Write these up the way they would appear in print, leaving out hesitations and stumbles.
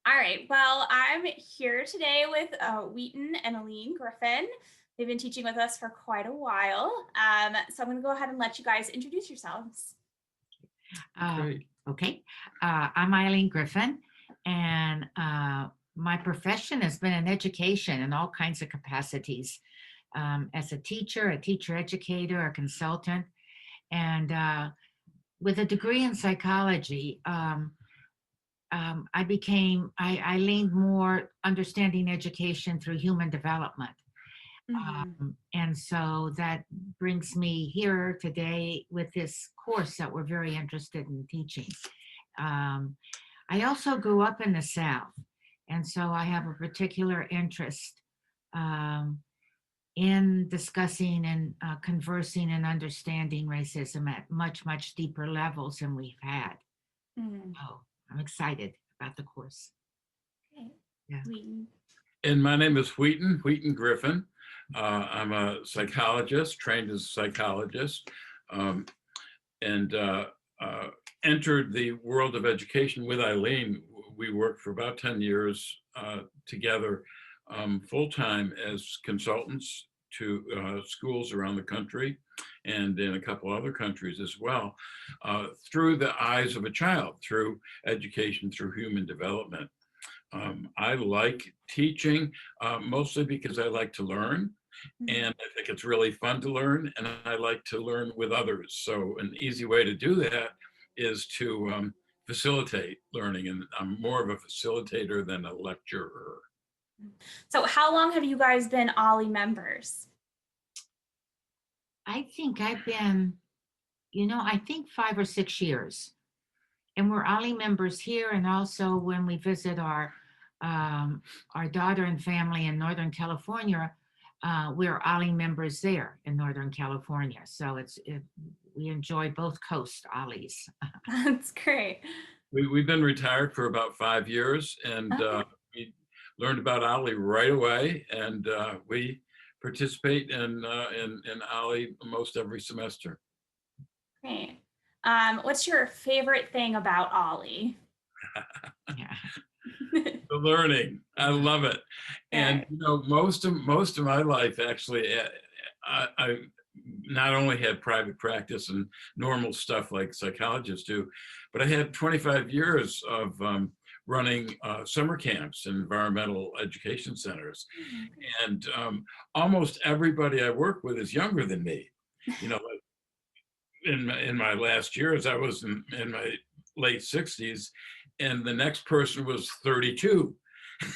All right. Well, I'm here today with Wheaton and Eileen Griffin. They've been teaching with us for quite a while. So I'm going to go ahead and let you guys introduce yourselves. Um, Great. okay. I'm Eileen Griffin, and my profession has been in education in all kinds of capacities. As a teacher educator, a consultant, and with a degree in psychology, I leaned more understanding education through human development. Hmm. And so that brings me here today with this course that we're very interested in teaching. Um, I also grew up in the South, and so I have a particular interest um, in discussing and conversing and understanding racism at much, much deeper levels than we've had. Hmm. Oh, I'm excited about the course. Okay. Yeah. Wheaton. And my name is Wheaton Griffin. I'm a psychologist, trained as a psychologist, um, and entered the world of education with Eileen. We worked for about 10 years together full time as consultants to schools around the country and in a couple other countries as well, through the eyes of a child, through education, through human development. I like teaching mostly because I like to learn, Mhm. and I think it's really fun to learn, and I like to learn with others. So an easy way to do that is to facilitate learning, and I'm more of a facilitator than a lecturer. So, how long have you guys been Ollie members? I think I've been, I think 5 or 6 years. And we're OLLI members here, and also when we visit our daughter and family in Northern California, we're OLLI members there in Northern California. So we enjoy both coast OLLIs. That's great. We've been retired for about 5 years, and Okay. we learned about Ollie right away, and we participate in Ollie most every semester. Great. What's your favorite thing about Ollie? Yeah. The learning, I love it. And Good. most of my life actually, I not only had private practice and normal stuff like psychologists do, but I had 25 years of running summer camps in environmental education centers. Oh, great. And almost everybody I work with is younger than me. You know, in my last years, I was in my late 60s, and the next person was 32.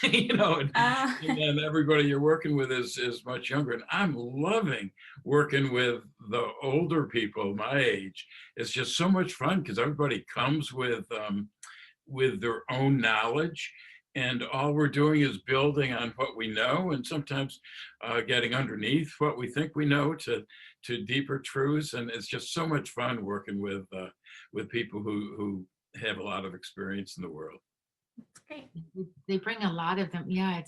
Uh, And then everybody you're working with is much younger. And I'm loving working with the older people my age. It's just so much fun because everybody comes with their own knowledge. And all we're doing is building on what we know, and sometimes getting underneath what we think we know to deeper truths. And it's just so much fun working with people who have a lot of experience in the world. great. They bring a lot of them. Yeah,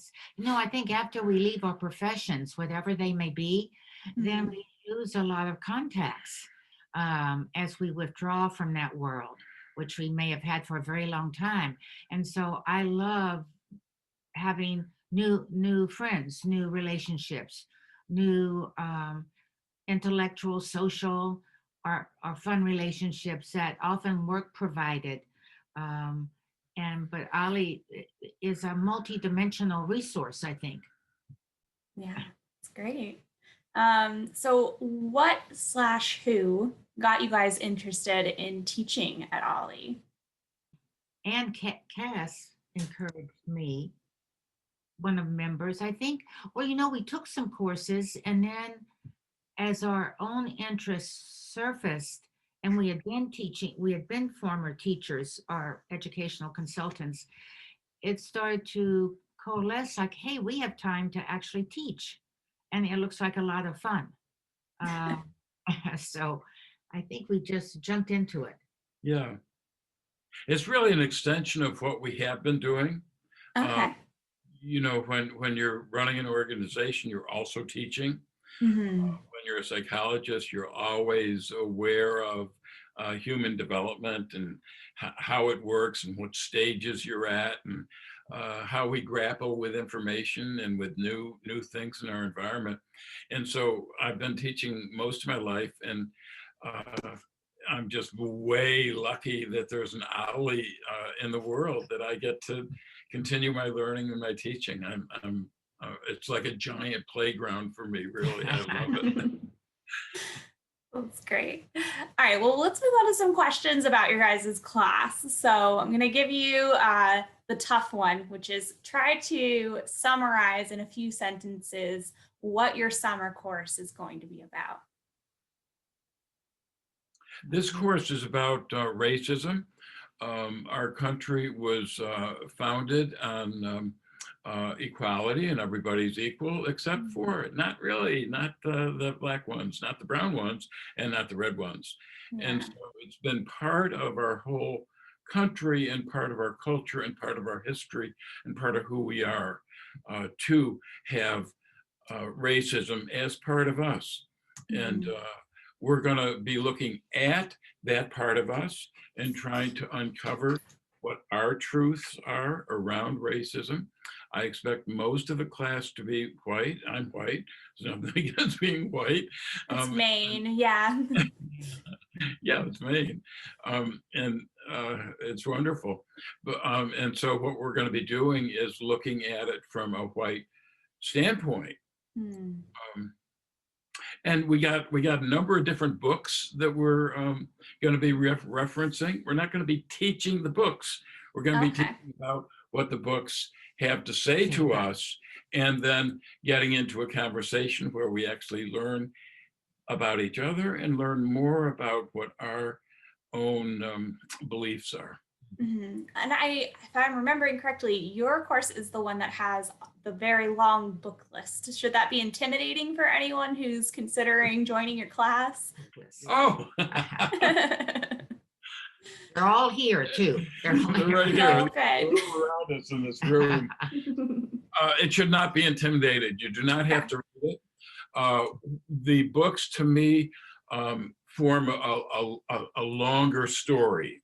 I think after we leave our professions, whatever they may be, then Mhm. we lose a lot of contacts as we withdraw from that world, which we may have had for a very long time. And so I love having new friends, new relationships, new intellectual, social, or fun relationships that often work provided. Um, but Ali is a multi-dimensional resource, I think. Yeah, it's great. So what slash who got you guys interested in teaching at Ollie? And Cass encouraged me, one of members, I think. Well, we took some courses, and then as our own interests surfaced, and we had been former teachers, our educational consultants, it started to coalesce like, hey, we have time to actually teach. And it looks like a lot of fun. Um, so I think we just jumped into it. Yeah, it's really an extension of what we have been doing. Uh, Okay. when you're running an organization, you're also teaching. Hmm. When you're a psychologist, you're always aware of human development and how it works and what stages you're at. And how we grapple with information and with new things in our environment. And so I've been teaching most of my life, and I'm just way lucky that there's an Ollie in the world that I get to continue my learning and my teaching. It's like a giant playground for me, really. I love it. That's great. All right, well, let's move on to some questions about your guys' class. So I'm going to give you the tough one, which is try to summarize in a few sentences what your summer course is going to be about. This course is about racism. Our country was founded on equality, and everybody's equal except for not the black ones, not the brown ones, and not the red ones. Yeah. And so it's been part of our whole country and part of our culture and part of our history and part of who we are to have racism as part of us. And we're going to be looking at that part of us and trying to uncover what our truths are around racism. I expect most of the class to be white. I'm white, so nothing against being white. It's Maine, yeah. Yeah, it's Maine. And it's wonderful. But, and so what we're going to be doing is looking at it from a white standpoint. And we got a number of different books that we're going to be referencing. We're not going to be teaching the books. We're going to be teaching about what the books have to say to us, and then getting into a conversation where we actually learn about each other and learn more about what our own beliefs are. And if I'm remembering correctly, your course is the one that has the very long book list. Should that be intimidating for anyone who's considering joining your class? Oh, they're all here too. They're right here. Okay. Around us in this room. It should not be intimidated. You do not have to read it. The books, to me, form a longer story.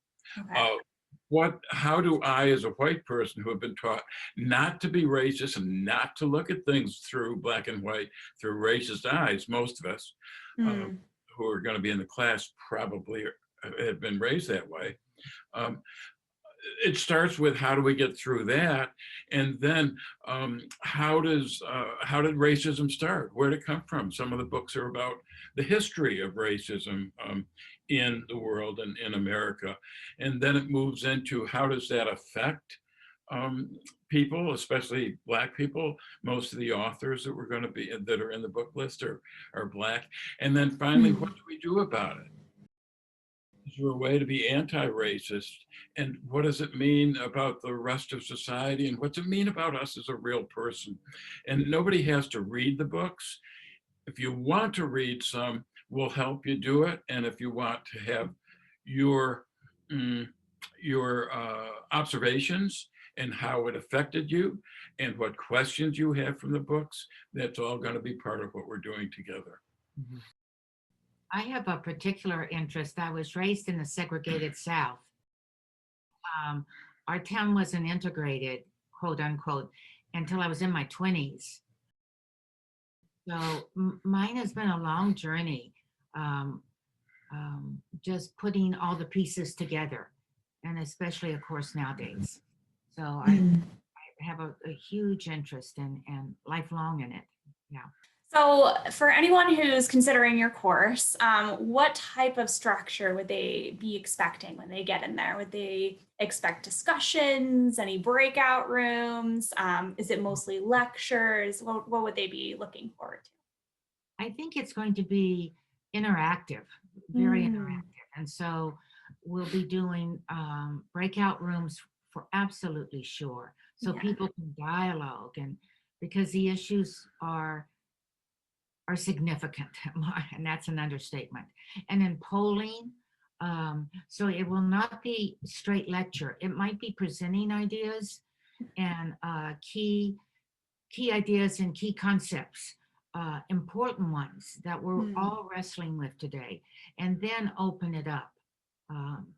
How do I, as a white person who have been taught not to be racist and not to look at things through black and white, through racist eyes, most of us who are going to be in the class probably have been raised that way. It starts with how do we get through that, and then how did racism start? Where did it come from? Some of the books are about the history of racism in the world and in America, and then it moves into how does that affect people, especially Black people. Most of the authors that are in the book list are Black, and then finally, what do we do about it? Is there a way to be anti-racist? And what does it mean about the rest of society? And what's it mean about us as a real person? And nobody has to read the books. If you want to read some, we'll help you do it. And if you want to have your observations and how it affected you and what questions you have from the books, that's all going to be part of what we're doing together. I have a particular interest. I was raised in the segregated South. Our town wasn't integrated, quote unquote, until I was in my 20s. So mine has been a long journey, just putting all the pieces together, and especially, of course, nowadays. So I have a huge interest and lifelong in it. Yeah. So for anyone who's considering your course, what type of structure would they be expecting when they get in there? Would they expect discussions, any breakout rooms? Is it mostly lectures? What would they be looking forward to? I think it's going to be interactive, very interactive. And so we'll be doing breakout rooms for absolutely sure. So people can dialogue, and because the issues are significant, and that's an understatement. And in polling, so it will not be straight lecture. It might be presenting ideas and key ideas and key concepts, important ones that we're all wrestling with today, and then open it up.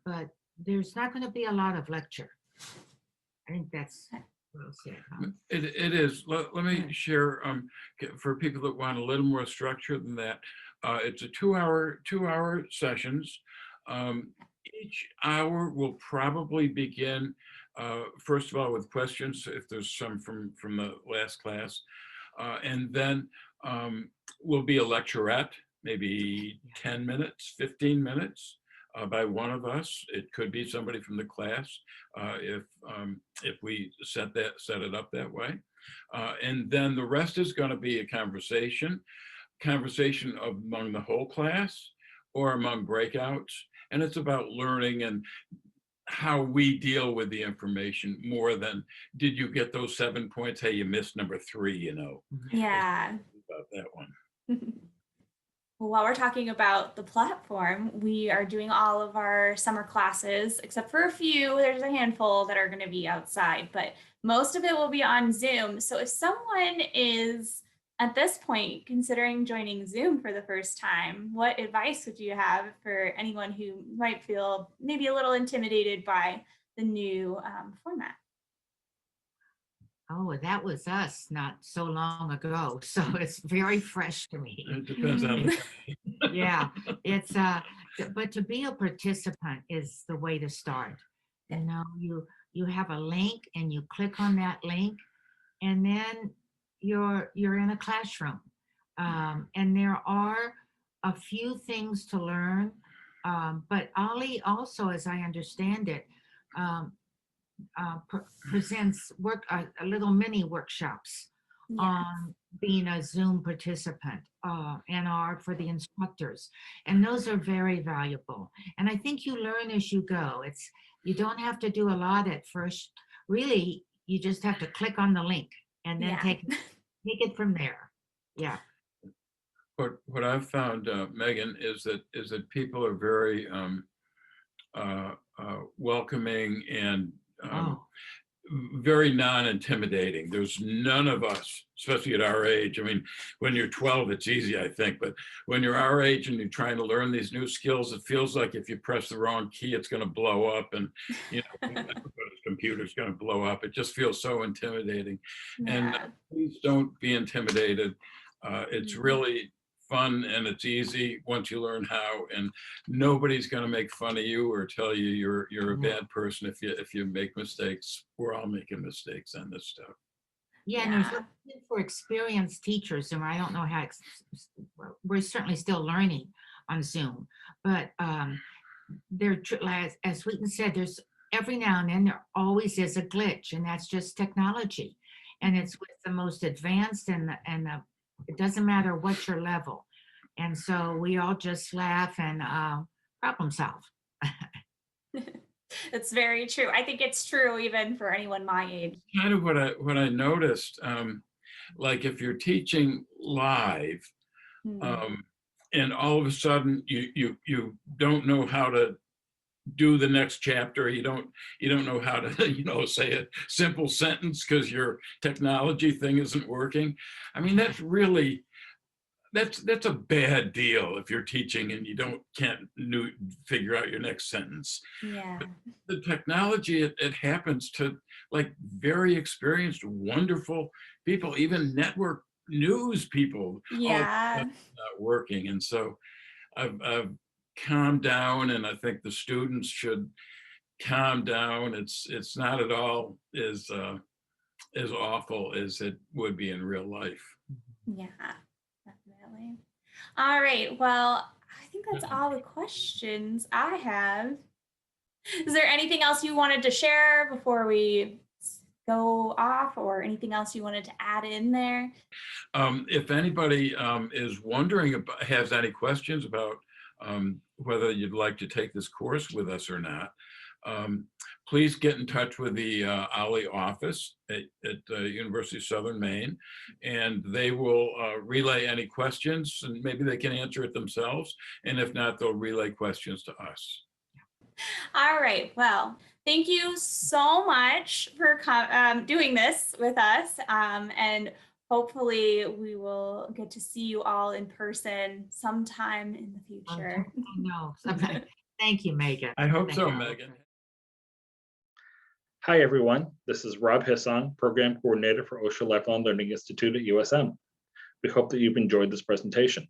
But there's not going to be a lot of lecture. I think that's Well said, huh? It is. Let me Yeah. share for people that want a little more structure than that. It's a two hour sessions. Um, each hour will probably begin first of all with questions, if there's some from the last class, and then will be a lecturette, maybe 10 minutes, 15 minutes. By one of us. It could be somebody from the class if we set it up that way. And then the rest is going to be a conversation among the whole class or among breakouts. And it's about learning and how we deal with the information more than did you get those 7 points? Hey, you missed number 3, you know. Yeah. About that one. Well, while we're talking about the platform, we are doing all of our summer classes, except for a few. There's a handful that are going to be outside, but most of it will be on Zoom. So if someone is at this point considering joining Zoom for the first time, what advice would you have for anyone who might feel maybe a little intimidated by the new format? Oh, that was us not so long ago, so it's very fresh to me. It depends on Yeah, it's but to be a participant is the way to start. You know, you have a link and you click on that link, and then you're in a classroom. And there are a few things to learn, but Ollie also, as I understand it, um, presents a little mini workshops Yes. on being a Zoom participant, and are for the instructors. And those are very valuable. And I think you learn as you go. You don't have to do a lot at first. Really, you just have to click on the link and then Yeah. take it from there. Yeah. What I've found, Megan, is that people are very welcoming and Oh, very non-intimidating. There's none of us, especially at our age. I mean, when you're 12, it's easy, I think, but when you're our age and you're trying to learn these new skills, it feels like if you press the wrong key, it's going to blow up, and you know, everybody's computer's going to blow up. It just feels so intimidating. And Yeah. please don't be intimidated. It's Mhm. really fun and it's easy once you learn how, and nobody's going to make fun of you or tell you you're a no. bad person if you make mistakes. We're all making mistakes on this stuff. Yeah, and there's Yeah. something for experienced teachers, and I don't know how, we're certainly still learning on Zoom, but as Wheaton said, there's every now and then there always is a glitch, and that's just technology. And it's with the most advanced it doesn't matter what your level. And so we all just laugh and problem solve. It's very true. I think it's true even for anyone my age. Kind of what I noticed. Like if you're teaching live, Hmm. and all of a sudden you don't know how to do the next chapter. You don't know how to say a simple sentence because your technology thing isn't working. I mean, that's a bad deal if you're teaching and you can't figure out your next sentence. Yeah. But the technology, it happens to like very experienced, wonderful people, even network news people, all Yeah. not working. And so I've calmed down, and I think the students should calm down. It's not at all as awful as it would be in real life. Yeah. Definitely. All right. Well, I think that's all the questions I have. Is there anything else you wanted to share before we go off, or anything else you wanted to add in there? If anybody is wondering has any questions about whether you'd like to take this course with us or not, please get in touch with the Ollie office at University of Southern Maine, and they will relay any questions, and maybe they can answer it themselves. And if not, they'll relay questions to us. All right. Well, thank you so much for doing this with us. And hopefully we will get to see you all in person sometime in the future. No. Thank you, Megan. I hope Thank so, you. Megan. Hi, everyone. This is Rob Hisson, Program Coordinator for OSHA Lifelong Learning Institute at USM. We hope that you've enjoyed this presentation.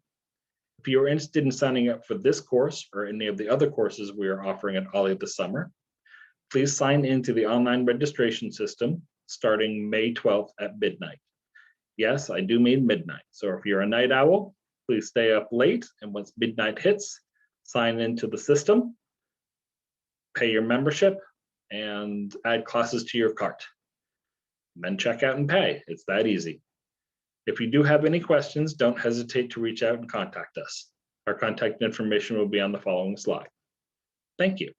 If you are interested in signing up for this course or any of the other courses we are offering at OLLI this summer, please sign into the online registration system starting May 12th at midnight. Yes, I do mean midnight. So if you're a night owl, please stay up late, and once midnight hits, sign into the system, pay your membership, and add classes to your cart. And then check out and pay. It's that easy. If you do have any questions, don't hesitate to reach out and contact us. Our contact information will be on the following slide. Thank you.